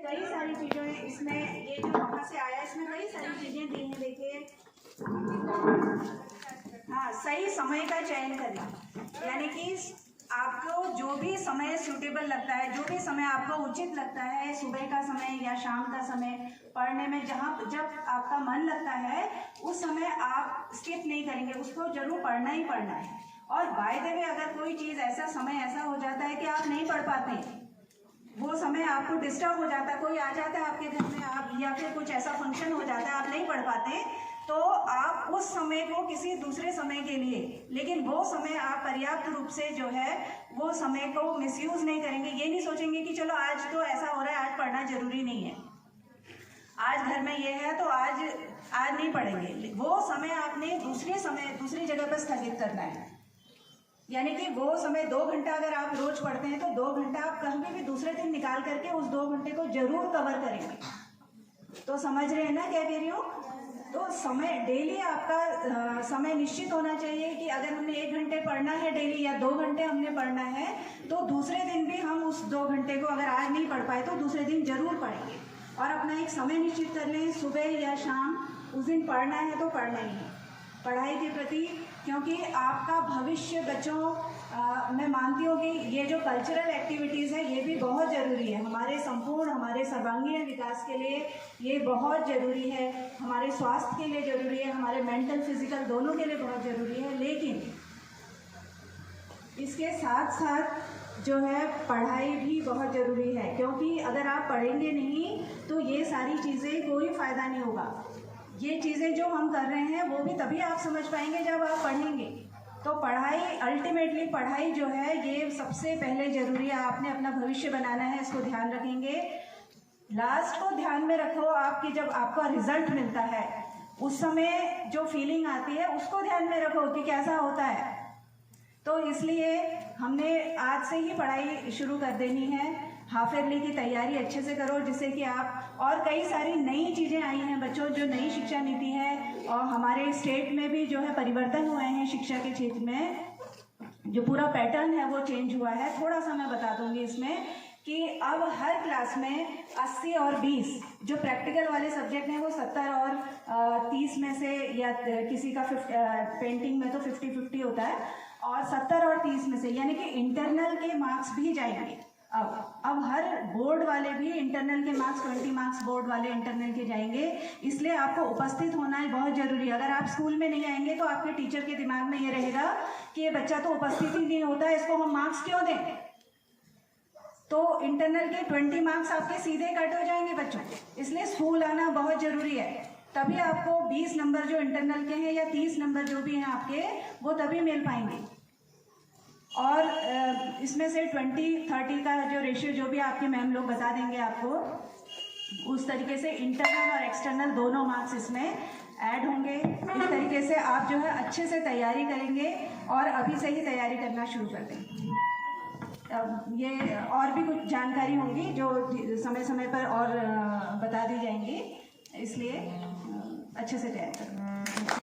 कई सारी चीज़ें हैं इसमें, ये जो वहाँ से आया इसमें कई सारी चीज़ें दी हैं। देखिए, हाँ, सही समय का चयन करना, यानी कि आपको जो भी समय सूटेबल लगता है, जो भी समय आपको उचित लगता है, सुबह का समय या शाम का समय पढ़ने में, जब आपका मन लगता है उस समय आप स्किप नहीं करेंगे, उसको जरूर पढ़ना ही पढ़ना है। और बाय द वे, अगर कोई चीज़ समय ऐसा हो जाता है कि आप नहीं पढ़ पाते, वो समय आपको डिस्टर्ब हो जाता है, कोई आ जाता है आपके घर में, आप या फिर कुछ ऐसा फंक्शन हो जाता है, आप नहीं पढ़ पाते, तो आप उस समय को किसी दूसरे समय के लिए, लेकिन वो समय आप पर्याप्त रूप से जो है वो समय को मिसयूज नहीं करेंगे। ये नहीं सोचेंगे कि चलो आज तो ऐसा हो रहा है, आज पढ़ना जरूरी नहीं है, आज घर में ये है तो आज नहीं पढ़ेंगे। वो समय आपने दूसरी जगह पर स्थगित करना है। यानी कि वो समय 2 घंटा अगर आप रोज पढ़ते हैं तो 2 घंटा आप कभी भी दूसरे दिन निकाल करके उस 2 घंटे को जरूर कवर करेंगे। तो समझ रहे हैं ना क्या कह रही हूँ? तो समय डेली आपका समय निश्चित होना चाहिए कि अगर हमने 1 घंटे पढ़ना है डेली या 2 घंटे हमने पढ़ना है, तो दूसरे दिन भी हम उस 2 घंटे को, अगर आज नहीं पढ़ पाए तो दूसरे दिन जरूर पढ़ेंगे। और अपना एक समय निश्चित कर लें, सुबह या शाम उस दिन पढ़ना है तो पढ़ना ही है पढ़ाई के प्रति, क्योंकि आपका भविष्य बच्चों, मैं मानती हूँ कि ये जो कल्चरल एक्टिविटीज़ है ये भी बहुत ज़रूरी है हमारे सर्वांगीण विकास के लिए, ये बहुत ज़रूरी है, हमारे स्वास्थ्य के लिए ज़रूरी है, हमारे मेंटल फिजिकल दोनों के लिए बहुत ज़रूरी है। लेकिन इसके साथ साथ जो है पढ़ाई भी बहुत ज़रूरी है, क्योंकि अगर आप पढ़ेंगे नहीं तो ये सारी चीज़ें कोई फ़ायदा नहीं होगा। ये चीज़ें जो हम कर रहे हैं वो भी तभी आप समझ पाएंगे जब आप पढ़ेंगे। तो पढ़ाई, अल्टीमेटली पढ़ाई जो है ये सबसे पहले ज़रूरी है। आपने अपना भविष्य बनाना है, इसको ध्यान रखेंगे। लास्ट को ध्यान में रखो, आपकी जब आपका रिजल्ट मिलता है उस समय जो फीलिंग आती है उसको ध्यान में रखो कि कैसा होता है। तो इसलिए हमने आज से ही पढ़ाई शुरू कर देनी है। हाफ ईयरली की तैयारी अच्छे से करो, जिससे कि आप, और कई सारी नई चीज़ें आई हैं बच्चों, जो नई शिक्षा नीति है और हमारे स्टेट में भी जो है परिवर्तन हुए हैं शिक्षा के क्षेत्र में, जो पूरा पैटर्न है वो चेंज हुआ है। थोड़ा सा मैं बता दूंगी इसमें कि अब हर क्लास में 80 और 20 जो प्रैक्टिकल वाले सब्जेक्ट हैं वो 70 और 30 में से, या किसी का पेंटिंग में तो 50-50 होता है, और 70 और 30 में से, यानी कि इंटरनल के मार्क्स भी जाएंगे। अब हर बोर्ड वाले भी इंटरनल के मार्क्स, 20 मार्क्स बोर्ड वाले इंटरनल के जाएंगे। इसलिए आपको उपस्थित होना ही बहुत ज़रूरी है। अगर आप स्कूल में नहीं आएंगे तो आपके टीचर के दिमाग में ये रहेगा कि ये बच्चा तो उपस्थित ही नहीं होता है, इसको हम मार्क्स क्यों दें। तो इंटरनल के 20 मार्क्स आपके सीधे कट हो जाएंगे बच्चों। इसलिए स्कूल आना बहुत ज़रूरी है, तभी आपको 20 नंबर जो इंटरनल के हैं या 30 नंबर जो भी हैं आपके, वो तभी मिल पाएंगे। और इसमें से 20-30 का जो रेशियो जो भी आपके मैम लोग बता देंगे आपको, उस तरीके से इंटरनल और एक्सटर्नल दोनों मार्क्स इसमें ऐड होंगे। इस तरीके से आप जो है अच्छे से तैयारी करेंगे और अभी से ही तैयारी करना शुरू कर देंगे। ये और भी कुछ जानकारी होंगी जो समय समय पर और बता दी जाएंगी, इसलिए अच्छे से तैयारी करें।